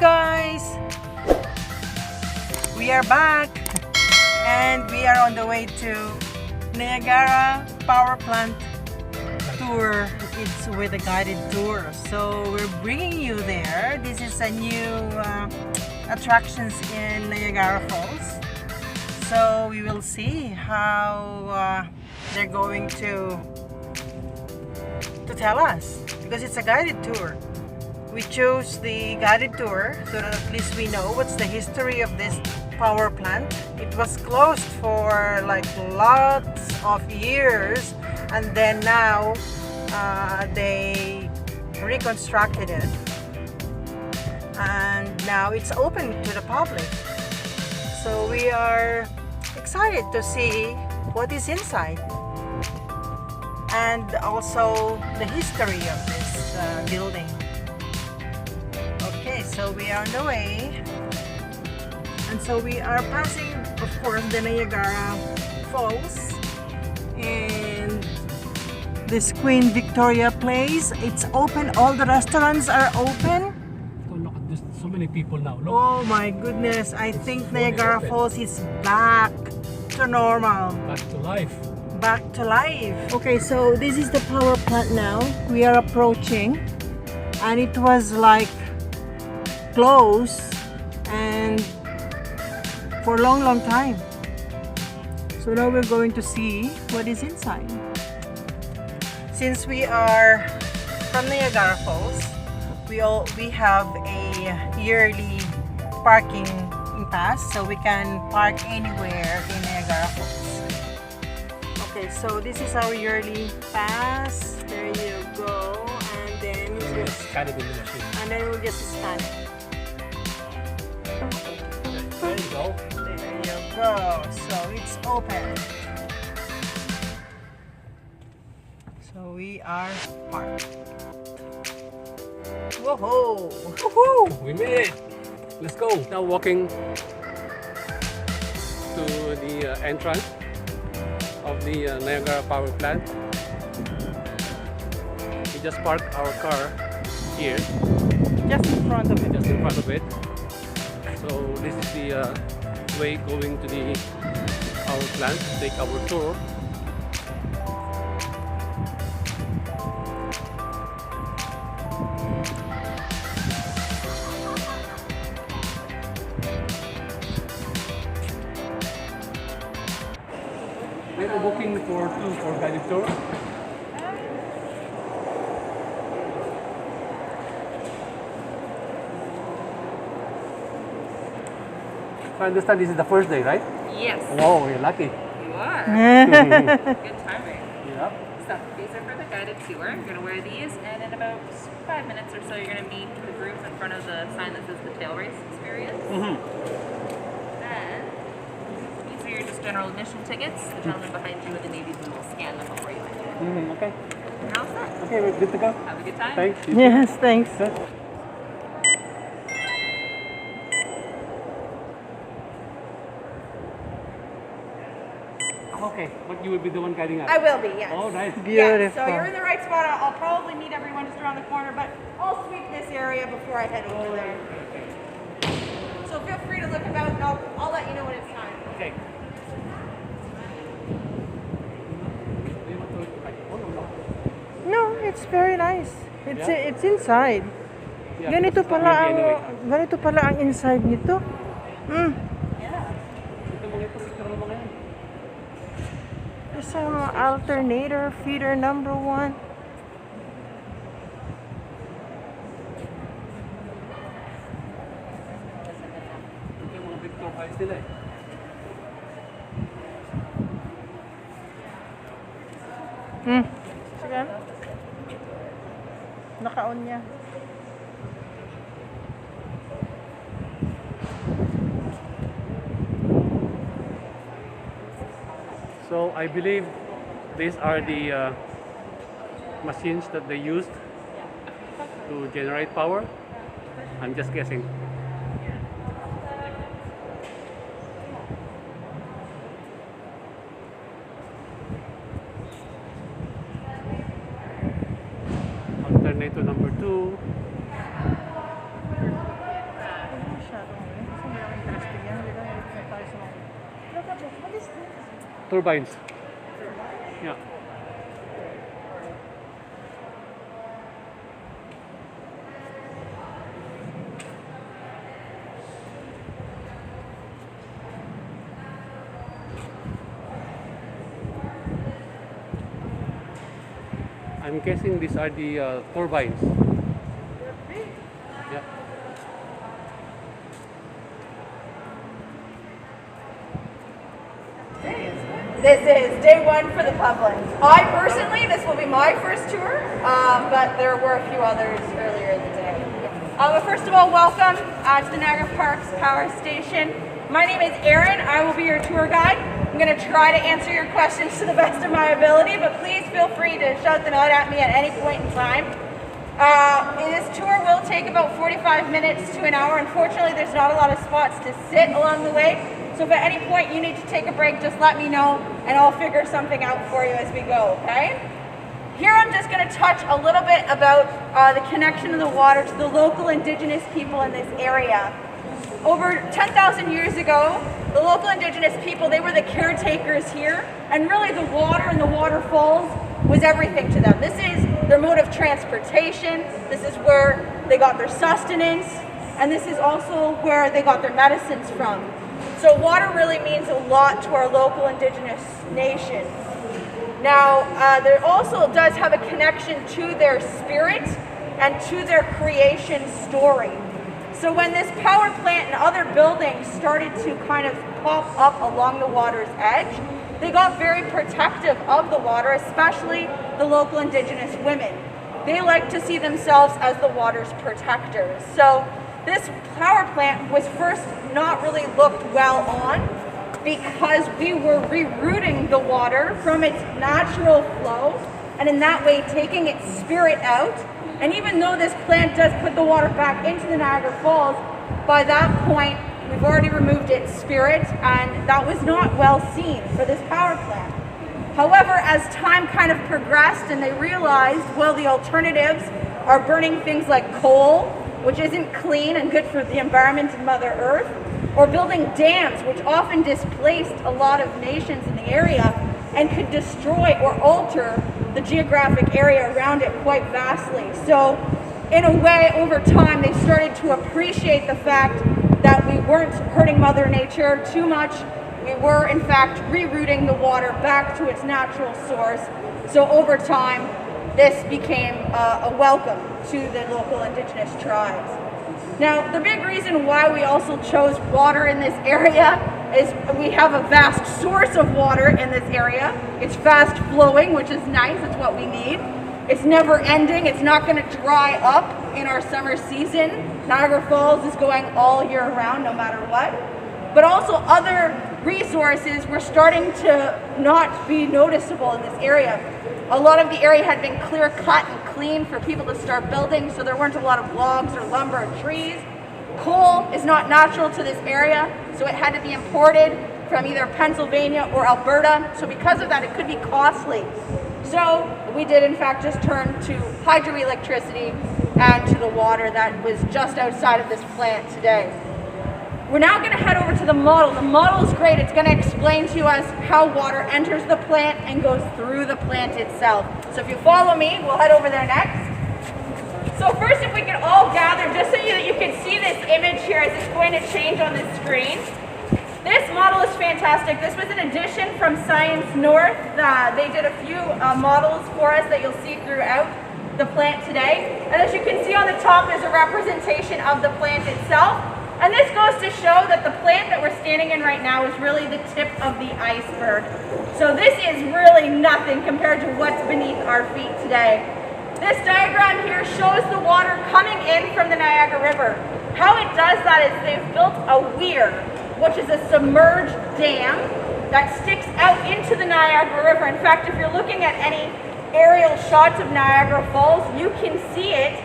guys! We are back and we are on the way to Niagara Power Plant tour. It's with a guided tour. So we're bringing you there. This is a new attractions in Niagara Falls. So we will see how they're going to tell us, because it's a guided tour. We chose the guided tour so that at least we know what's the history of this power plant. It was closed for like lots of years, and then now they reconstructed it, and now it's open to the public. So we are excited to see what is inside and also the history of this building. Okay, so we are on the way, and so we are passing, of course, the Niagara Falls and this Queen Victoria Place. It's open, all the restaurants are open. Oh, look, there's so many people now. Look. Oh my goodness, I think Niagara Falls is back to normal. Back to life. Back to life. Okay, so this is the power plant now. We are approaching, and it was like closed and for a long time. So now we're going to see what is inside. Since we are from Niagara Falls, we have a yearly parking pass, so we can park anywhere in Niagara Falls. Okay, so this is our yearly pass. There you go, and then Scan it in the machine. we'll just scan it. There you go. There you go. So it's open. So we are parked. Whoa! Woohoo! We made it! Let's go! Now walking to the entrance of the Niagara Power Plant. We just parked our car here. Just in front of it. Just in front of it. So this is the way going to the power plant to take our tour. We are booking for guided tour. I understand this is the first day, right? Yes. Wow, you're lucky. You are. Good timing. Yeah. So these are for the guided tour. You're going to wear these, and in about 5 minutes or so, you're going to meet the group in front of the sign that says the tail race experience. Then these are your just general admission tickets. The gentleman behind you with the navy blue will scan them before you enter. Okay. You're all set. Okay, we're good to go. Have a good time. Thanks. Yes, thanks. Good. Okay, but you will be the one guiding us. I will be, yes. Oh, nice. Beautiful. Yeah, so you're in the right spot. I'll probably meet everyone just around the corner, but I'll sweep this area before I head over there. So feel free to look about, and I'll let you know when it's time. Okay. No, it's very nice. It's Yeah? it's inside. Yeah, Ganito because it's pala not ang windy anyway. ganito pala ang inside nito. Ito mga ito, picture mo mga yan. There's some alternator feeder number 1. Ito yung mga Victor Heights nila eh. Sige. Naka-on niya. So I believe these are the machines that they used to generate power. I'm just guessing. Alternator number 2. turbines. Yeah. I'm guessing these are the turbines. Yeah. This is day one for the public. I personally, this will be my first tour, but there were a few others earlier in the day. But first of all, welcome to the Niagara Power Station. My name is Erin. I will be your tour guide. I'm going to try to answer your questions to the best of my ability, but please feel free to shout them out at me at any point in time. This tour will take about 45 minutes to an hour. Unfortunately, there's not a lot of spots to sit along the way. So if at any point you need to take a break, just let me know and I'll figure something out for you as we go, okay? Here I'm just going to touch a little bit about the connection of the water to the local Indigenous people in this area. Over 10,000 years ago, the local Indigenous people, they were the caretakers here, and really the water and the waterfalls was everything to them. This is their mode of transportation, this is where they got their sustenance, and this is also where they got their medicines from. So water really means a lot to our local Indigenous nation. Now, there also does have a connection to their spirit and to their creation story. So when this power plant and other buildings started to kind of pop up along the water's edge, they got very protective of the water, especially the local Indigenous women. They like to see themselves as the water's protectors. So this power plant was first not really looked well on because we were rerouting the water from its natural flow and in that way taking its spirit out. And even though this plant does put the water back into the Niagara Falls, by that point we've already removed its spirit and that was not well seen for this power plant. However, as time kind of progressed and they realized, well, the alternatives are burning things like coal, which isn't clean and good for the environment and Mother Earth, or building dams, which often displaced a lot of nations in the area and could destroy or alter the geographic area around it quite vastly. So in a way, over time, they started to appreciate the fact that we weren't hurting Mother Nature too much. We were, in fact, rerouting the water back to its natural source. So over time, this became a welcome to the local Indigenous tribes. Now, the big reason why we also chose water in this area is we have a vast source of water in this area. It's fast flowing, which is nice, it's what we need. It's never ending, it's not going to dry up in our summer season. Niagara Falls is going all year round, no matter what. But also other resources were starting to not be noticeable in this area. A lot of the area had been clear cut and clean for people to start building, so there weren't a lot of logs or lumber or trees. Coal is not natural to this area, so it had to be imported from either Pennsylvania or Alberta. So because of that, it could be costly. So we did in fact just turn to hydroelectricity and to the water that was just outside of this plant today. We're now going to head over to the model. The model is great. It's going to explain to us how water enters the plant and goes through the plant itself. So if you follow me, we'll head over there next. So first, if we could all gather, just so that you can see this image here as it's going to change on the screen. This model is fantastic. This was an addition from Science North. They did a few models for us that you'll see throughout the plant today. And as you can see on the top, there's a representation of the plant itself. And this goes to show that the plant that we're standing in right now is really the tip of the iceberg. So this is really nothing compared to what's beneath our feet today. This diagram here shows the water coming in from the Niagara River. How it does that is they've built a weir, which is a submerged dam that sticks out into the Niagara River. In fact, if you're looking at any aerial shots of Niagara Falls, you can see it.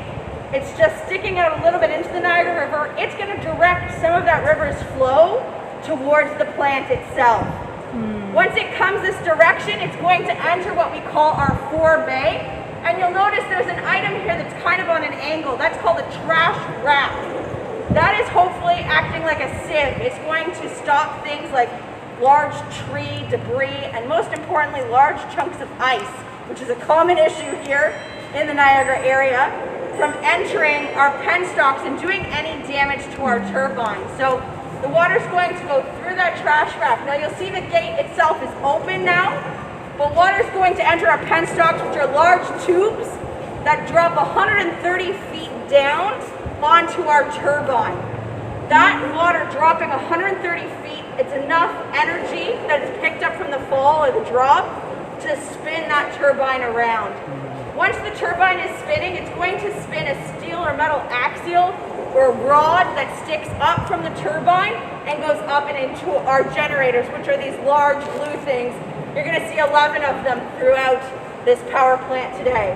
It's just sticking out a little bit into the Niagara River. It's going to direct some of that river's flow towards the plant itself. Once it comes this direction, it's going to enter what we call our forebay. And you'll notice there's an item here that's kind of on an angle. That's called a trash raft. That is hopefully acting like a sieve. It's going to stop things like large tree debris, and most importantly, large chunks of ice, which is a common issue here in the Niagara area, from entering our penstocks and doing any damage to our turbines. So the water's going to go through that trash rack. Now you'll see the gate itself is open now, but water's going to enter our penstocks, which are large tubes that drop 130 feet down onto our turbine. That water dropping 130 feet, it's enough energy that is picked up from the fall or the drop to spin that turbine around. Once the turbine is spinning, it's going to spin a steel or metal axial or rod that sticks up from the turbine and goes up and into our generators, which are these large blue things. You're going to see 11 of them throughout this power plant today.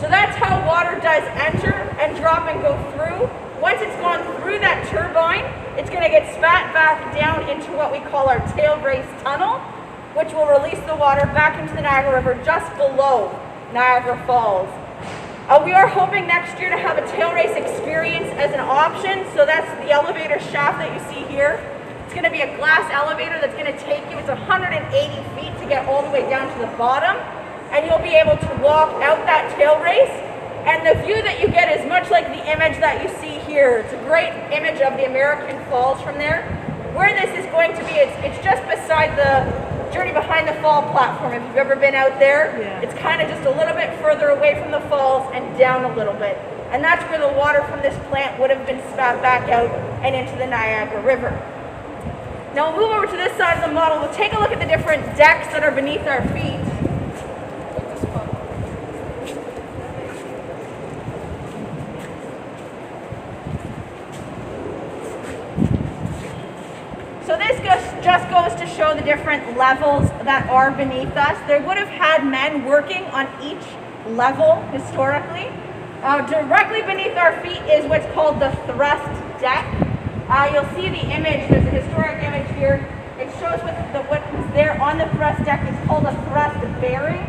So that's how water does enter and drop and go through. Once it's gone through that turbine, it's going to get spat back down into what we call our tail race tunnel, which will release the water back into the Niagara River just below Niagara Falls. We are hoping next year to have a tail race experience as an option. So that's the elevator shaft that you see here. It's going to be a glass elevator that's going to take you, it's 180 feet to get all the way down to the bottom. And you'll be able to walk out that tail race. And the view that you get is much like the image that you see here. It's a great image of the American Falls from there. Where this is going to be, it's just beside the Journey Behind the Fall platform. If you've ever been out there, it's kind of just a little bit further away from the falls and down a little bit. And that's where the water from this plant would have been spat back out and into the Niagara River. Now we'll move over to this side of the model. We'll take a look at the different decks that are beneath our feet. So this just goes to show the different levels that are beneath us. They would have had men working on each level historically. Directly beneath our feet is what's called the thrust deck. You'll see the image, there's a historic image here. It shows what's there on the thrust deck. It's called a thrust bearing.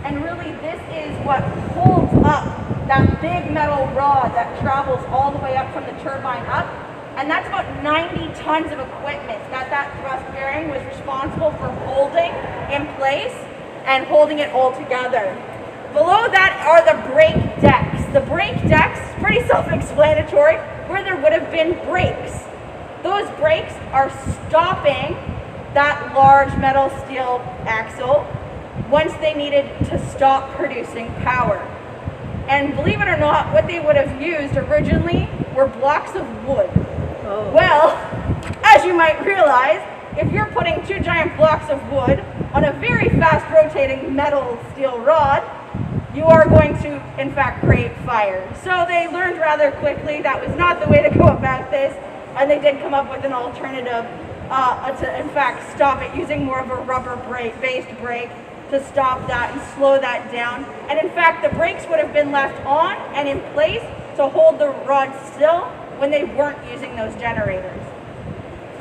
And really this is what holds up that big metal rod that travels all the way up from the turbine up. And that's about 90 tons of equipment that thrust bearing was responsible for holding in place and holding it all together. Below that are the brake decks. The brake decks, pretty self-explanatory, where there would have been brakes. Those brakes are stopping that large metal steel axle once they needed to stop producing power. And believe it or not, what they would have used originally were blocks of wood. Oh. Well, as you might realize, if you're putting two giant blocks of wood on a very fast rotating metal steel rod, you are going to, in fact, create fire. So they learned rather quickly that was not the way to go about this, and they did come up with an alternative to, in fact, stop it using more of a rubber based brake to stop that and slow that down. And in fact, the brakes would have been left on and in place to hold the rod still when they weren't using those generators.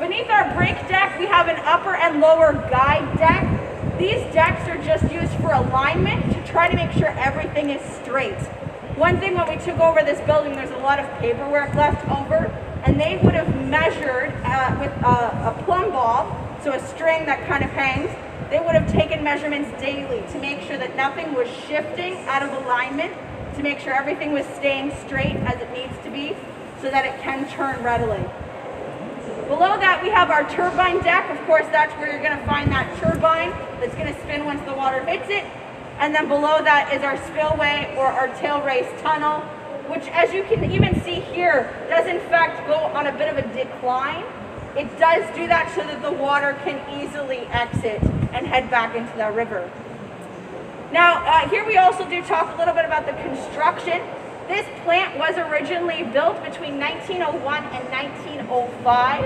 Beneath our brake deck, we have an upper and lower guide deck. These decks are just used for alignment to try to make sure everything is straight. One thing when we took over this building, there's a lot of paperwork left over, and they would have measured with a plumb bob, so a string that kind of hangs. They would have taken measurements daily to make sure that nothing was shifting out of alignment, to make sure everything was staying straight as it needs to be, so that it can turn readily. Below that we have our turbine deck. Of course, that's where you're going to find that turbine that's going to spin once the water hits it. And then below that is our spillway or our tail race tunnel, which, as you can even see here, does in fact go on a bit of a decline. It does do that so that the water can easily exit and head back into the river. Now, here we also do talk a little bit about the construction. This plant was originally built between 1901 and 1905,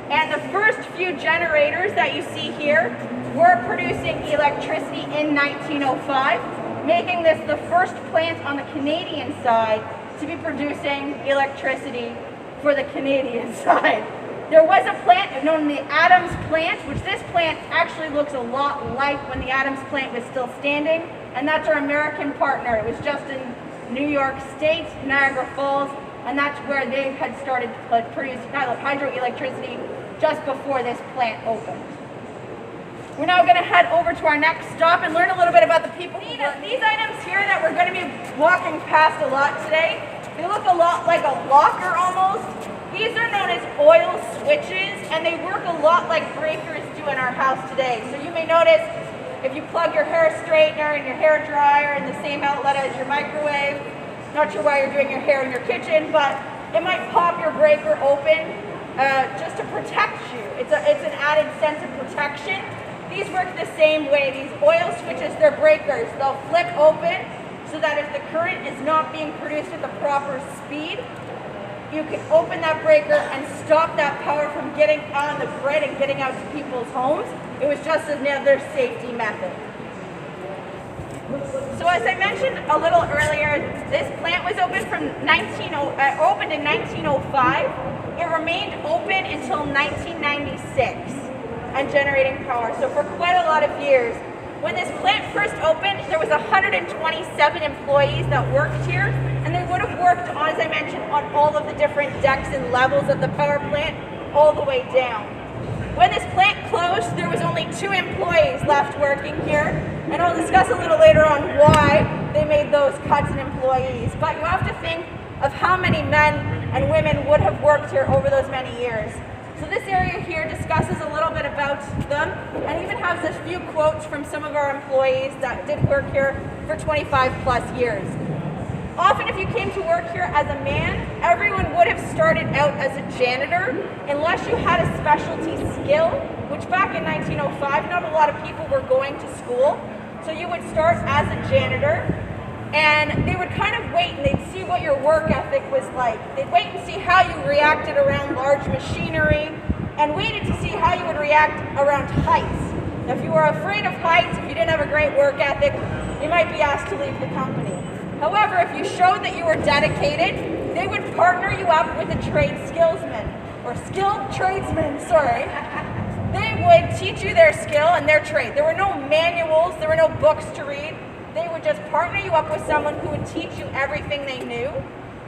and the first few generators that you see here were producing electricity in 1905, making this the first plant on the Canadian side to be producing electricity for the Canadian side. There was a plant known as the Adams plant, which this plant actually looks a lot like when the Adams plant was still standing, and that's our American partner. It was just in New York State, Niagara Falls, and that's where they had started to produce hydroelectricity just before this plant opened. We're now going to head over to our next stop and learn a little bit about the people. These items here that we're going to be walking past a lot today, they look a lot like a locker almost. These are known as oil switches, and they work a lot like breakers do in our house today. So you may notice if you plug your hair straightener and your hair dryer in the same outlet as your microwave, not sure why you're doing your hair in your kitchen, but it might pop your breaker open just to protect you. It's an added sense of protection. These work the same way. These oil switches, they're breakers. They'll flick open so that if the current is not being produced at the proper speed, you can open that breaker and stop that power from getting on the grid and getting out to people's homes. It was just another safety method. So as I mentioned a little earlier, this plant was opened opened in 1905. It remained open until 1996 and generating power. So for quite a lot of years. When this plant first opened, there was 127 employees that worked here, and they would have worked, as I mentioned, on all of the different decks and levels of the power plant all the way down. When this plant closed, there was only 2 employees left working here, and I'll discuss a little later on why they made those cuts in employees. But you have to think of how many men and women would have worked here over those many years. So this area here discusses a little bit about them and even has a few quotes from some of our employees that did work here for 25 plus years. Often if you came to work here as a man, everyone would have started out as a janitor unless you had a specialty skill, which back in 1905, not a lot of people were going to school. So you would start as a janitor, and they would kind of wait and they'd see what your work ethic was like. They'd wait and see how you reacted around large machinery and waited to see how you would react around heights. If you were afraid of heights, if you didn't have a great work ethic, you might be asked to leave the company. However, if you showed that you were dedicated, they would partner you up with a trade skillsman, or skilled tradesman, sorry. They would teach you their skill and their trade. There were no manuals, there were no books to read. They would just partner you up with someone who would teach you everything they knew.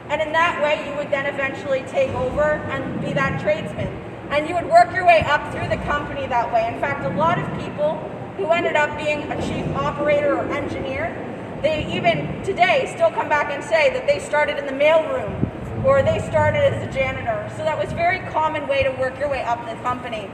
And in that way, you would then eventually take over and be that tradesman. And you would work your way up through the company that way. In fact, a lot of people who ended up being a chief operator or engineer, they even today still come back and say that they started in the mailroom or they started as a janitor. So that was a very common way to work your way up the company.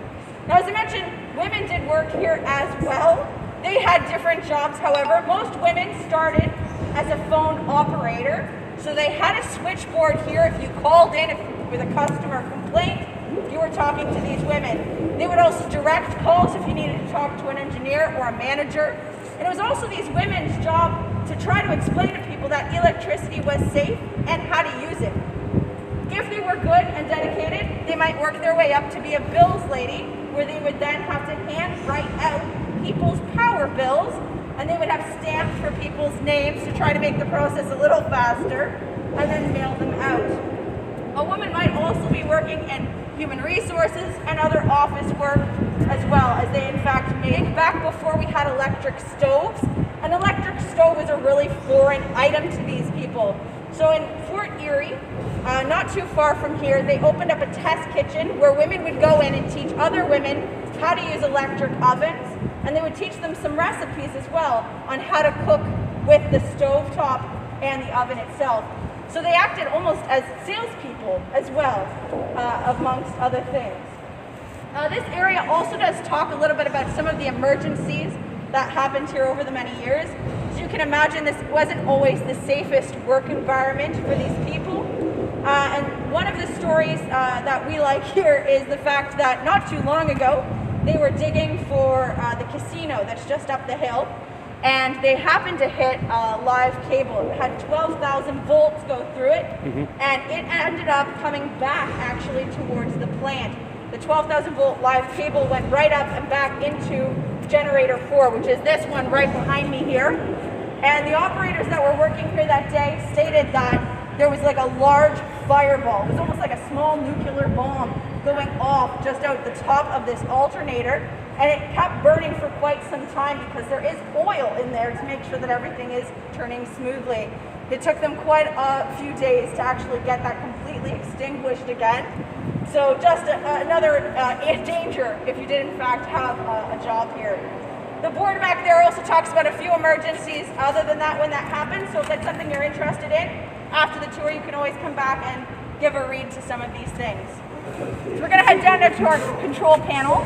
Now, as I mentioned, women did work here as well. They had different jobs, however. Most women started as a phone operator. So they had a switchboard here. If you called in with a customer complaint, you were talking to these women. They would also direct calls if you needed to talk to an engineer or a manager. And it was also these women's job to try to explain to people that electricity was safe and how to use it. If they were good and dedicated, they might work their way up to be a bills lady, where they would then have to hand write out people's power bills, and they would have stamps for people's names to try to make the process a little faster, and then mail them out. A woman might also be working in human resources and other office work as well, as they in fact made back before we had electric stoves. An electric stove is a really foreign item to these people. So in Fort Erie, not too far from here, they opened up a test kitchen where women would go in and teach other women how to use electric ovens, and they would teach them some recipes as well on how to cook with the stovetop and the oven itself. So they acted almost as salespeople as well, amongst other things. This area also does talk a little bit about some of the emergencies that happened here over the many years. So you can imagine this wasn't always the safest work environment for these people. And one of the stories that we like here is the fact that not too long ago, they were digging for the casino that's just up the hill, and they happened to hit a live cable. It had 12,000 volts go through it, and it ended up coming back actually towards the plant. The 12,000 volt live cable went right up and back into generator 4, which is this one right behind me here. And the operators that were working here that day stated that there was like a large fireball. It was almost like a small nuclear bomb going off just out the top of this alternator, and it kept burning for quite some time because there is oil in there to make sure that everything is turning smoothly. It took them quite a few days to actually get that completely extinguished again. So just another danger if you did in fact have a job here. The board back there also talks about a few emergencies other than that when that happens. So if that's something you're interested in, after the tour you can always come back and give a read to some of these things. So we're going to head down to our control panel.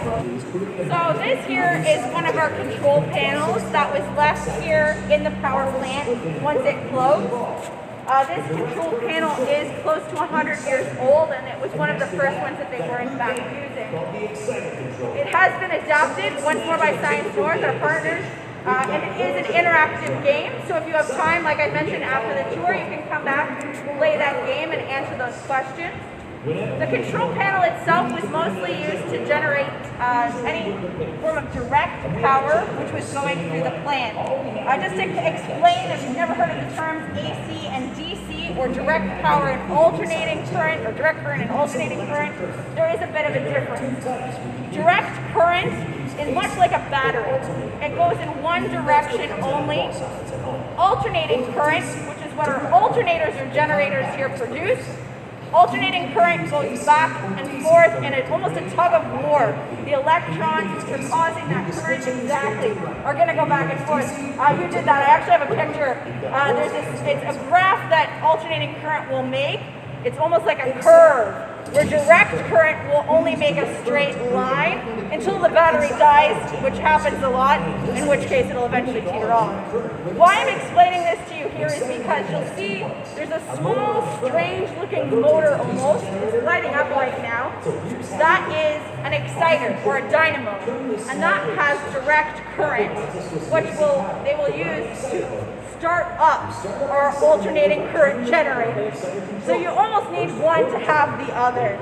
So this here is one of our control panels that was left here in the power plant once it closed. This control panel is close to 100 years old, and it was one of the first ones that they were in fact using. It has been adapted once more by Science North, our partners, and it is an interactive game. So if you have time, like I mentioned after the tour, you can come back, play that game, and answer those questions. The control panel itself was mostly used to generate any form of direct power which was going through the plant. Just to explain, if you've never heard of the terms AC and DC, or direct power and alternating current, or direct current and alternating current, there is a bit of a difference. Direct current is much like a battery. It goes in one direction only. Alternating current, which is what our alternators or generators here produce, alternating current goes back and forth in almost a tug of war. The electrons which are causing that current exactly are going to go back and forth. You did that. I actually have a picture. It's a graph that alternating current will make. It's almost like a curve, where direct current will only make a straight line until the battery dies, which happens a lot, in which case it'll eventually teeter off. Why I'm explaining this to you here is because you'll see there's a small, strange-looking motor almost, it's lighting up right now. That is an exciter, or a dynamo, and that has direct current, which they will use to start up our alternating current generators. So you almost need one to have the other.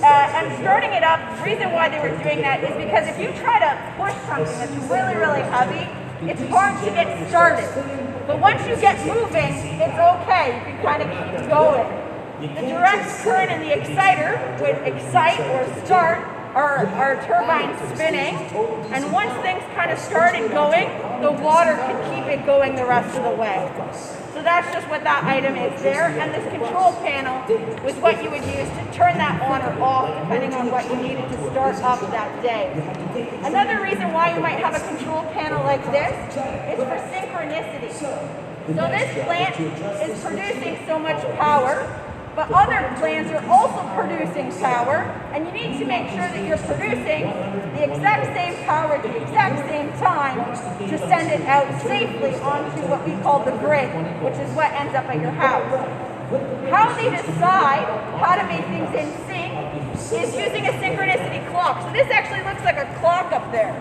And starting it up, the reason why they were doing that is because if you try to push something that's really, really heavy, it's hard to get started. But once you get moving, it's okay. You can kind of keep going. The direct current and the exciter would excite or start our turbine spinning, and once things kind of started going, the water could keep it going the rest of the way. So that's just what that item is there, and this control panel was what you would use to turn that on or off depending on what you needed to start up that day. Another reason why you might have a control panel like this is for synchronicity. So this plant is producing so much power, but other plants are also producing power, and you need to make sure that you're producing the exact same power at the exact same time to send it out safely onto what we call the grid, which is what ends up at your house. How they decide how to make things in sync is using a synchronicity clock. So this actually looks like a clock up there,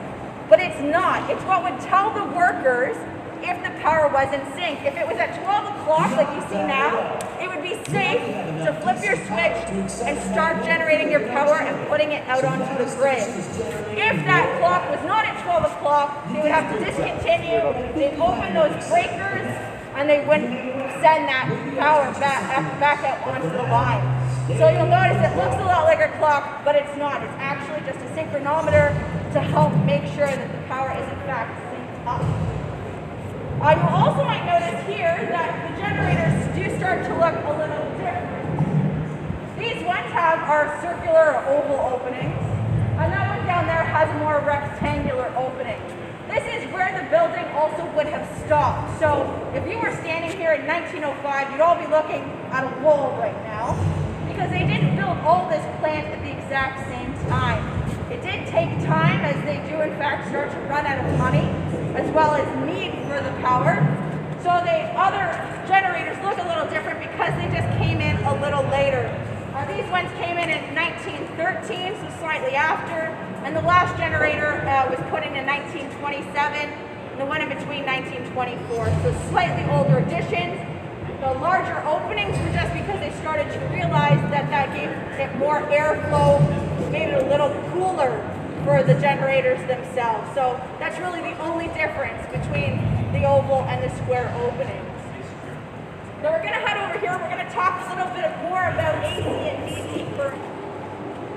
but it's not. It's what would tell the workers if the power was in sync. If it was at 12 o'clock like you see now, it would be safe to flip your switch and start generating your power and putting it out onto the grid. If that clock was not at 12 o'clock, they would have to discontinue, they'd open those breakers, and they wouldn't send that power back out onto the line. So you'll notice it looks a lot like a clock, but it's not. It's actually just a synchronometer to help make sure that the power is in fact synced up. You also might notice here that the generators do start to look a little different. These ones have our circular or oval openings, and that one down there has a more rectangular opening. This is where the building also would have stopped. So if you were standing here in 1905, you'd all be looking at a wall right now, because they didn't build all this plant at the exact same time. It did take time, as they do in fact start to run out of money, as well as need for the power. So the other generators look a little different because they just came in a little later. These ones came in 1913, so slightly after, and the last generator was put in 1927, and the one in between 1924, so slightly older additions. The larger openings were just because they started to realize that that gave it more airflow, made it a little cooler for the generators themselves. So that's really the only difference between the oval and the square openings. Now we're going to head over here, we're going to talk a little bit more about AC and DC current.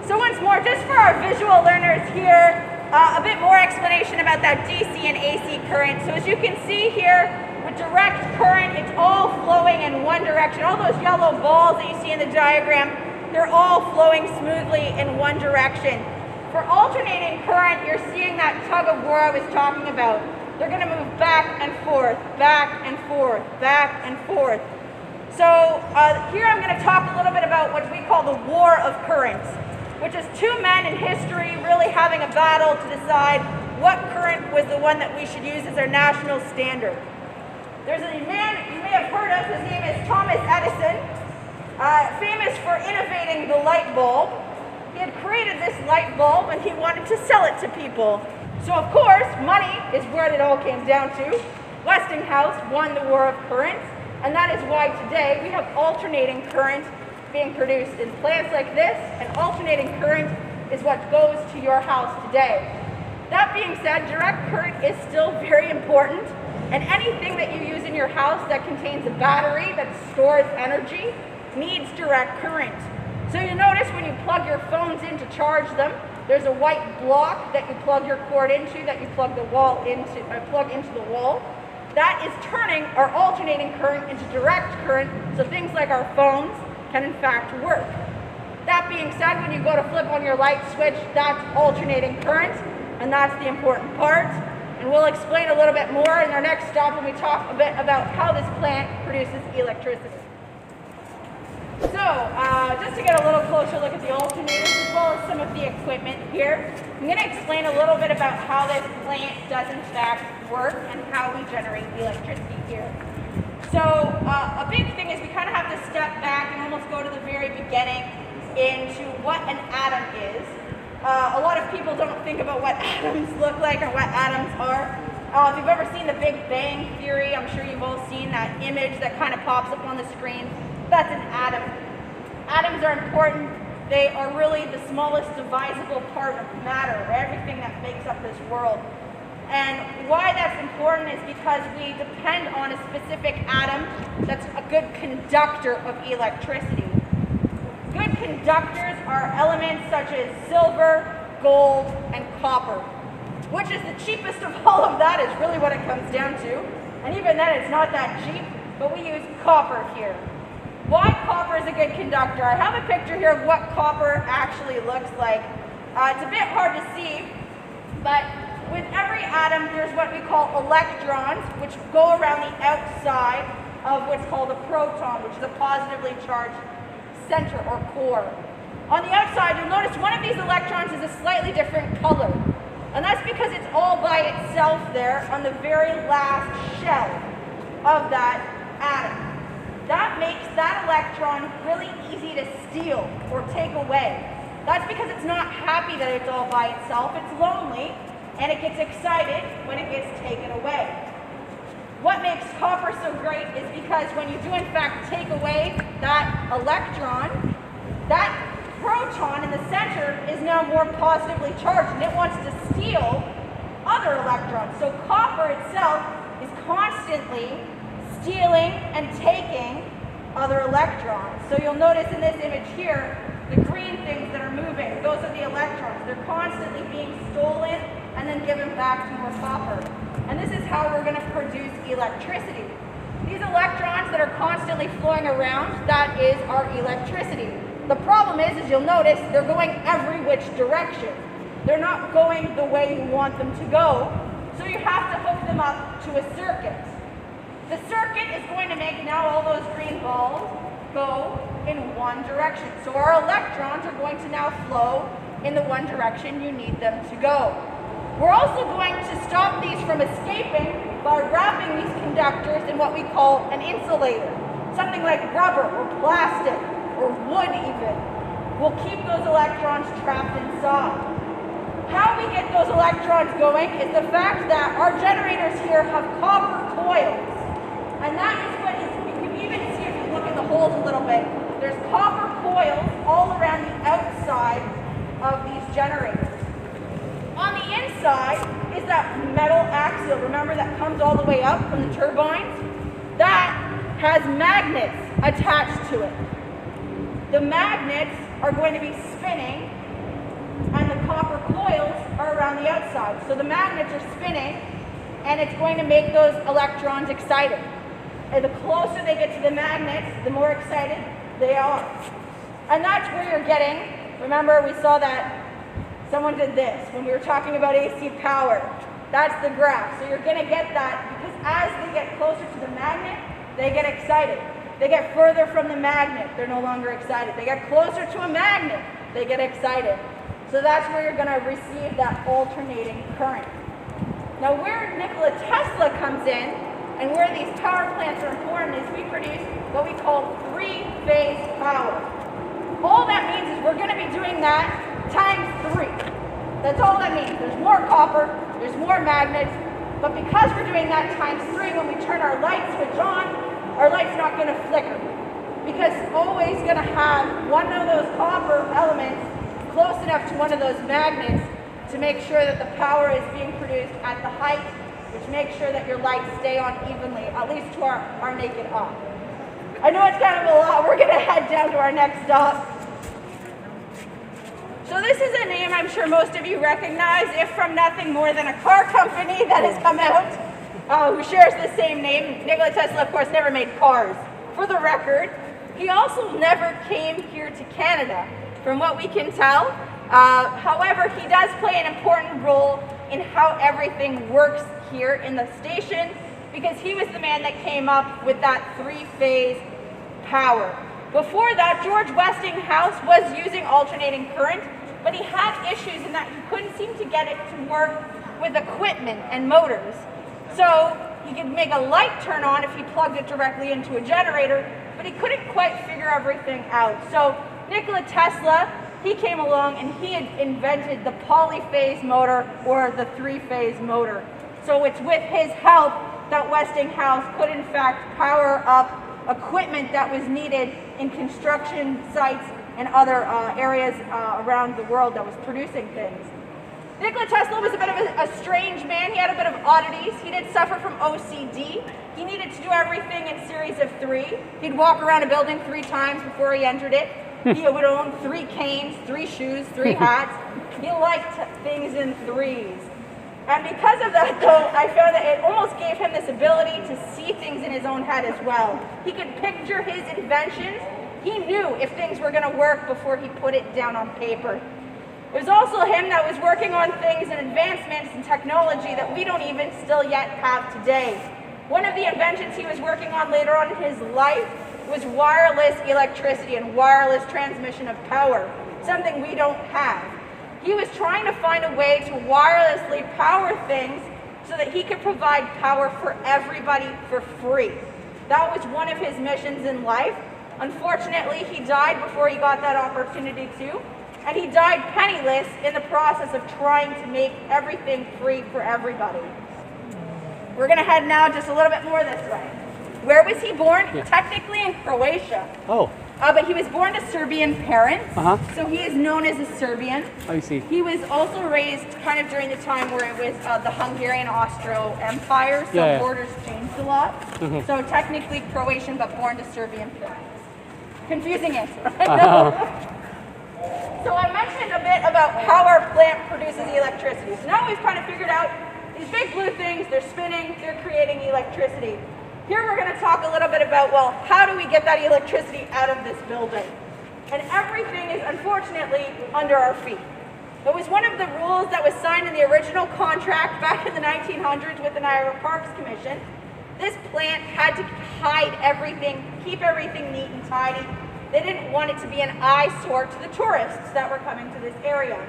So once more, just for our visual learners here, a bit more explanation about that DC and AC current. So as you can see here, with direct current, it's all flowing in one direction. All those yellow balls that you see in the diagram, they're all flowing smoothly in one direction. For alternating current, you're seeing that tug of war I was talking about. They're going to move back and forth, back and forth, back and forth. So here I'm going to talk a little bit about what we call the war of currents, which is two men in history really having a battle to decide what current was the one that we should use as our national standard. There's a man you may have heard of, his name is Thomas Edison, famous for innovating the light bulb. He had created this light bulb and he wanted to sell it to people. So of course, money is what it all came down to. Westinghouse won the war of currents, and that is why today we have alternating current being produced in plants like this, and alternating current is what goes to your house today. That being said, direct current is still very important, and anything that you use in your house that contains a battery that stores energy needs direct current. So you notice when you plug your phones in to charge them, there's a white block that you plug your cord into, that you plug the wall into, plug into the wall. That is turning our alternating current into direct current, so things like our phones can in fact work. That being said, when you go to flip on your light switch, that's alternating current, and that's the important part. And we'll explain a little bit more in our next stop when we talk a bit about how this plant produces electricity. So, just to get a little closer look at the alternators as well as some of the equipment here, I'm going to explain a little bit about how this plant does in fact work and how we generate electricity here. So, a big thing is we kind of have to step back and almost go to the very beginning into what an atom is. A lot of people don't think about what atoms look like or what atoms are. If you've ever seen the Big Bang Theory, I'm sure you've all seen that image that kind of pops up on the screen. That's an atom. Atoms are important. They are really the smallest divisible part of matter, everything that makes up this world. And why that's important is because we depend on a specific atom that's a good conductor of electricity. Good conductors are elements such as silver, gold, and copper. Which is the cheapest of all of that is really what it comes down to. And even then it's not that cheap, but we use copper here. Why copper is a good conductor? I have a picture here of what copper actually looks like. It's a bit hard to see, but with every atom there's what we call electrons, which go around the outside of what's called a proton, which is a positively charged center or core. On the outside, you'll notice one of these electrons is a slightly different color. And that's because it's all by itself there on the very last shell of that atom. That makes that electron really easy to steal or take away. That's because it's not happy that it's all by itself. It's lonely, and it gets excited when it gets taken away. What makes copper so great is because when you do in fact take away that electron, that proton in the center is now more positively charged, and it wants to steal other electrons. So copper itself is constantly stealing and taking other electrons. So you'll notice in this image here, the green things that are moving, those are the electrons. They're constantly being stolen and then given back to more copper. And this is how we're going to produce electricity. These electrons that are constantly flowing around, that is our electricity. The problem is you'll notice they're going every which direction. They're not going the way you want them to go, so you have to hook them up to a circuit. The circuit is going to make now all those green balls go in one direction. So our electrons are going to now flow in the one direction you need them to go. We're also going to stop these from escaping by wrapping these conductors in what we call an insulator. Something like rubber or plastic or wood even will keep those electrons trapped inside. How we get those electrons going is the fact that our generators here have copper coils. And that is what you can even see if you look in the holes a little bit. There's copper coils all around the outside of these generators. On the inside is that metal axial, remember, that comes all the way up from the turbines? That has magnets attached to it. The magnets are going to be spinning, and the copper coils are around the outside. So the magnets are spinning, and it's going to make those electrons excited. And the closer they get to the magnets, the more excited they are. And that's where you're getting, remember we saw that someone did this when we were talking about AC power. That's the graph. So you're going to get that because as they get closer to the magnet, they get excited. They get further from the magnet, they're no longer excited. They get closer to a magnet, they get excited. So that's where you're going to receive that alternating current. Now where Nikola Tesla comes in and where these power plants are important is we produce what we call three-phase power. All that means is we're going to be doing that times 3. That's all that means. There's more copper, there's more magnets, but because we're doing that times 3, when we turn our light switch on, our light's not going to flicker. Because it's always going to have one of those copper elements close enough to one of those magnets to make sure that the power is being produced at the height, which makes sure that your lights stay on evenly, at least to our naked eye. I know it's kind of a lot. We're going to head down to our next stop. So this is a name I'm sure most of you recognize, if from nothing more than a car company that has come out, who shares the same name. Nikola Tesla, of course, never made cars, for the record. He also never came here to Canada, from what we can tell. However, he does play an important role in how everything works here in the station, because he was the man that came up with that three-phase power. Before that, George Westinghouse was using alternating current, but he had issues in that he couldn't seem to get it to work with equipment and motors. So he could make a light turn on if he plugged it directly into a generator, but he couldn't quite figure everything out. So Nikola Tesla, he came along and he had invented the polyphase motor, or the three-phase motor. So it's with his help that Westinghouse could in fact power up equipment that was needed in construction sites and other areas around the world that was producing things. Nikola Tesla was a bit of a strange man. He had a bit of oddities. He did suffer from OCD. He needed to do everything in series of 3. He'd walk around a building 3 times before he entered it. He would own 3 canes, 3 shoes, 3 hats. He liked things in 3s. And because of that, though, I found that it almost gave him this ability to see things in his own head as well. He could picture his inventions. He knew if things were going to work before he put it down on paper. It was also him that was working on things and advancements in technology that we don't even still yet have today. One of the inventions he was working on later on in his life was wireless electricity and wireless transmission of power, something we don't have. He was trying to find a way to wirelessly power things so that he could provide power for everybody for free. That was one of his missions in life. Unfortunately, he died before he got that opportunity to, and he died penniless in the process of trying to make everything free for everybody. We're going to head now just a little bit more this way. Where was he born? Yeah. Technically in Croatia. Oh. But he was born to Serbian parents, so he is known as a Serbian. I see. He was also raised kind of during the time where it was the Hungarian-Austro Empire, so borders changed a lot. So technically Croatian, but born to Serbian parents. Confusing answer. So I mentioned a bit about how our plant produces electricity. So now we've kind of figured out these big blue things, they're spinning, they're creating electricity. Here we're going to talk a little bit about, well, how do we get that electricity out of this building? And everything is unfortunately under our feet. It was one of the rules that was signed in the original contract back in the 1900s with the Niagara Parks Commission. This plant had to hide everything, keep everything neat and tidy. They didn't want it to be an eyesore to the tourists that were coming to this area.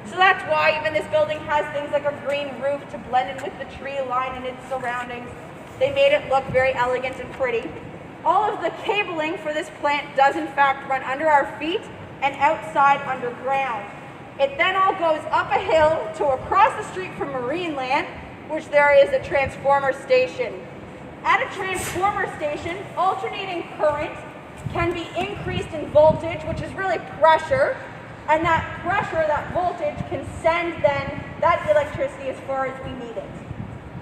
So that's why even this building has things like a green roof to blend in with the tree line and its surroundings. They made it look very elegant and pretty. All of the cabling for this plant does in fact run under our feet and outside underground. It then all goes up a hill to across the street from Marineland, which there is a transformer station. At a transformer station, alternating current can be increased in voltage, which is really pressure, and that pressure, that voltage, can send then that electricity as far as we need it.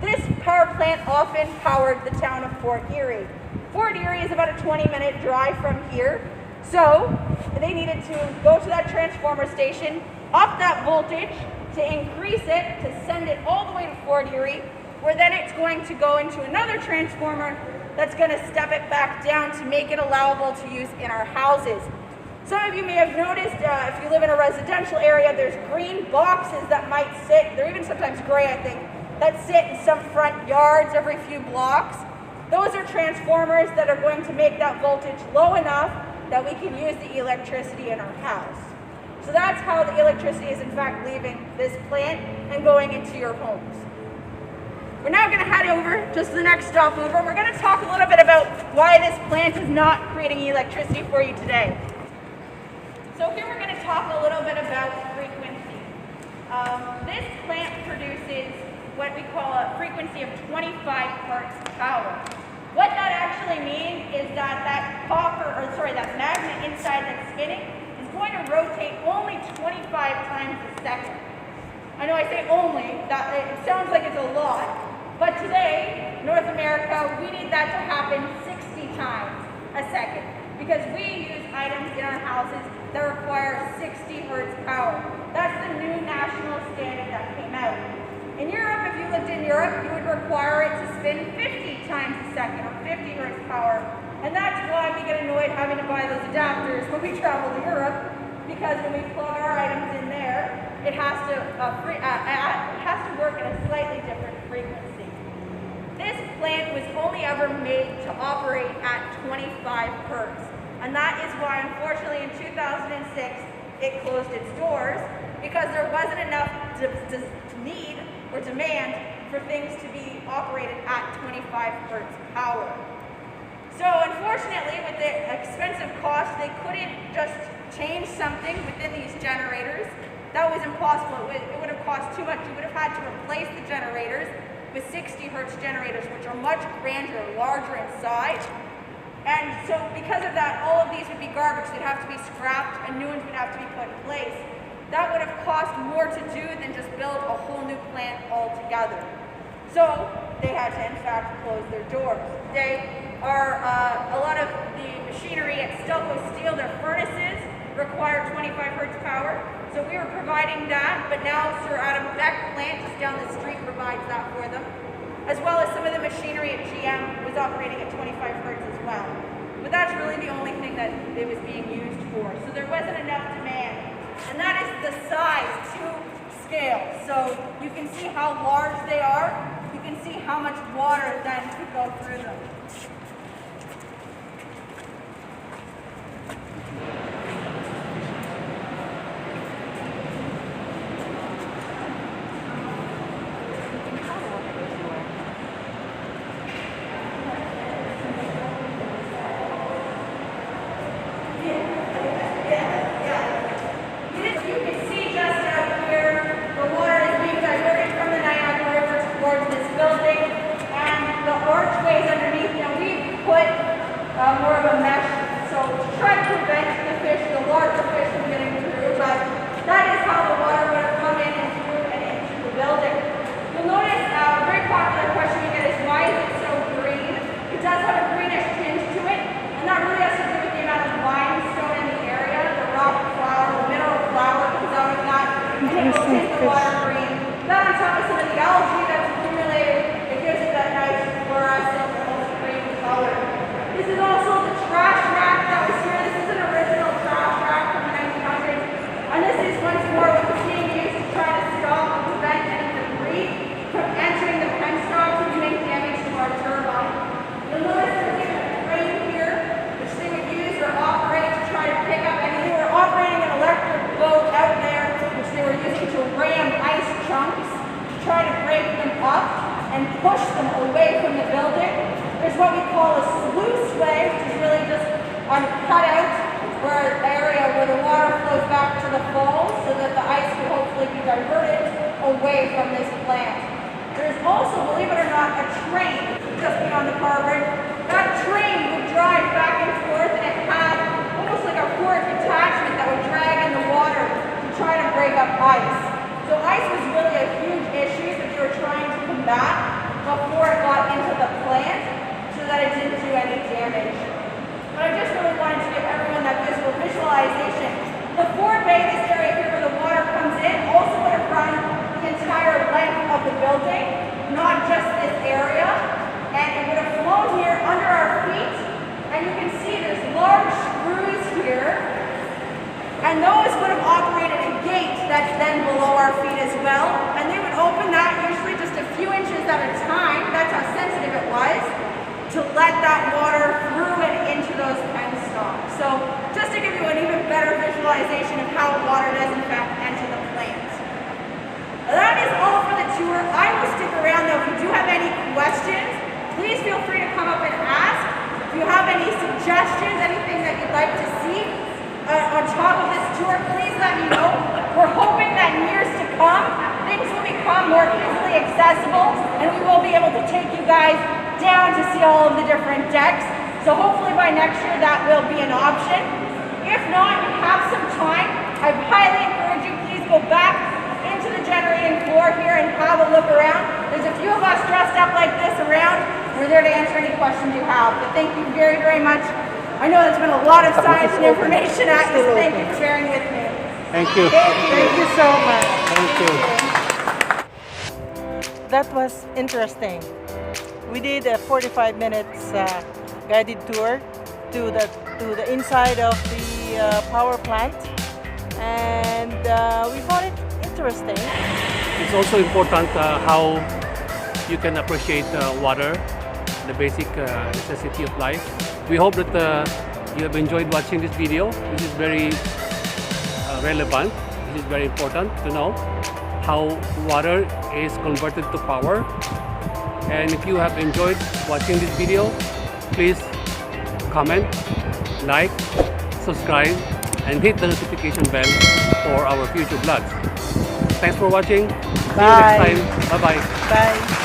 This power plant often powered the town of Fort Erie. Fort Erie is about a 20-minute drive from here, so they needed to go to that transformer station, up that voltage to increase it, to send it all the way to Fort Erie, where then it's going to go into another transformer that's going to step it back down to make it allowable to use in our houses. Some of you may have noticed, if you live in a residential area, there's green boxes that might sit, they're even sometimes gray, I think, that sit in some front yards every few blocks. Those are transformers that are going to make that voltage low enough that we can use the electricity in our house. So that's how the electricity is in fact leaving this plant and going into your homes. We're now going to head over just to the next stopover, and we're going to talk a little bit about why this plant is not creating electricity for you today. So here we're going to talk a little bit about frequency. This plant produces what we call a frequency of 25 hertz power. What that actually means is that that magnet inside that's spinning is going to rotate only 25 times a second. I know I say only, that it sounds like it's a lot, but today, North America, we need that to happen 60 times a second because we use items in our houses that require 60 hertz power. That's the new national standard that came out. In Europe, if you lived in Europe, you would require it to spin 50 times a second, or 50 hertz power. And that's why we get annoyed having to buy those adapters when we travel to Europe, because when we plug our items in there, it has to work at a slightly different frequency. This plant was only ever made to operate at 25 hertz. And that is why, unfortunately, in 2006, it closed its doors, because there wasn't enough need or demand for things to be operated at 25 hertz power. So unfortunately, with the expensive cost, they couldn't just change something within these generators. That was impossible. It would have cost too much. You would have had to replace the generators with 60 hertz generators, which are much grander, larger in size. And so because of that, all of these would be garbage. They'd have to be scrapped and new ones would have to be put in place. That would have cost more to do than just build a whole new plant altogether. So they had to, in fact, close their doors. They are, a lot of the machinery at Stelco Steel, their furnaces require 25 hertz power. So we were providing that, but now Sir Adam Beck plant just down the street provides that for them, as well as some of the machinery at GM was operating at 25 hertz as well. But that's really the only thing that it was being used for. So there wasn't enough demand. And that is the size to scale. So you can see how large they are. You can see how much water then could go through them. More of a mesh, so to try to prevent the larger fish from getting through, but that is how the water would have come in and through and into the building. You'll notice a very popular question we get is, why is it so green? It does have a greenish tinge to it, and that really has to do with the amount of limestone in the area, the rock flour, the mineral flour that comes out of that, and it will tint the water green. That on top of some of the algae that's accumulated, it gives it that nice fluorescent, almost green color. This is also the trash rack that was here. This is an original trash rack from the 1900s. And this is once more what was being used to try to stop and prevent any debris from entering the penstocks and doing damage to our turbine. You'll notice there's even a crane here, which they would use or operate to try to pick up any. They were operating an electric boat out there, which they were using to ram ice chunks to try to break them up and push them away from the building. There's what we call a sluice way, which is really just a cutout where area where the water flows back to the falls so that the ice can hopefully be diverted away from this plant. There's also, believe it or not, a train just beyond the car bridge. That train would drive back and forth, and it had almost like a fork attachment that would drag in the water to try to break up ice. So ice was really a huge issue that they were trying to combat before it got into the plant, so that it didn't do any damage. But I just really wanted to give everyone that visualization. The forward bay, this area here where the water comes in, also would have run the entire length of the building, not just this area. And it would have flown here under our feet. And you can see there's large screws here And those would have operated a gate that's then below our feet as well. And they would open that usually just a few inches at a time, that's how sensitive it was, to let that water through and into those penstocks. So just to give you an even better visualization of how water does in fact enter the plant. That is all for the tour. I will stick around though. If you do have any questions, please feel free to come up and ask. If you have any suggestions, anything that you'd like to see on top of this tour, please let me know. We're hoping that in years to come, things will become more easily accessible and we will be able to take you guys down to see all of the different decks. So hopefully by next year that will be an option. If not, you have some time, I highly encourage you, please go back into the generating floor here and have a look around. There's a few of us dressed up like this around. We're there to answer any questions you have. But thank you very, very much. I know there's been a lot of science and information at you, so thank you for bearing with me. Thank you. Thank you so much. Thank you. That was interesting. We did a 45 minutes guided tour to the inside of the power plant, and we found it interesting. It's also important how you can appreciate water, the basic necessity of life. We hope that you have enjoyed watching this video. This is very relevant. This is very important to know how water is converted to power. And if you have enjoyed watching this video, please comment, like, subscribe, and hit the notification bell for our future vlogs. Thanks for watching. See you Bye. next time. Bye-bye. Bye.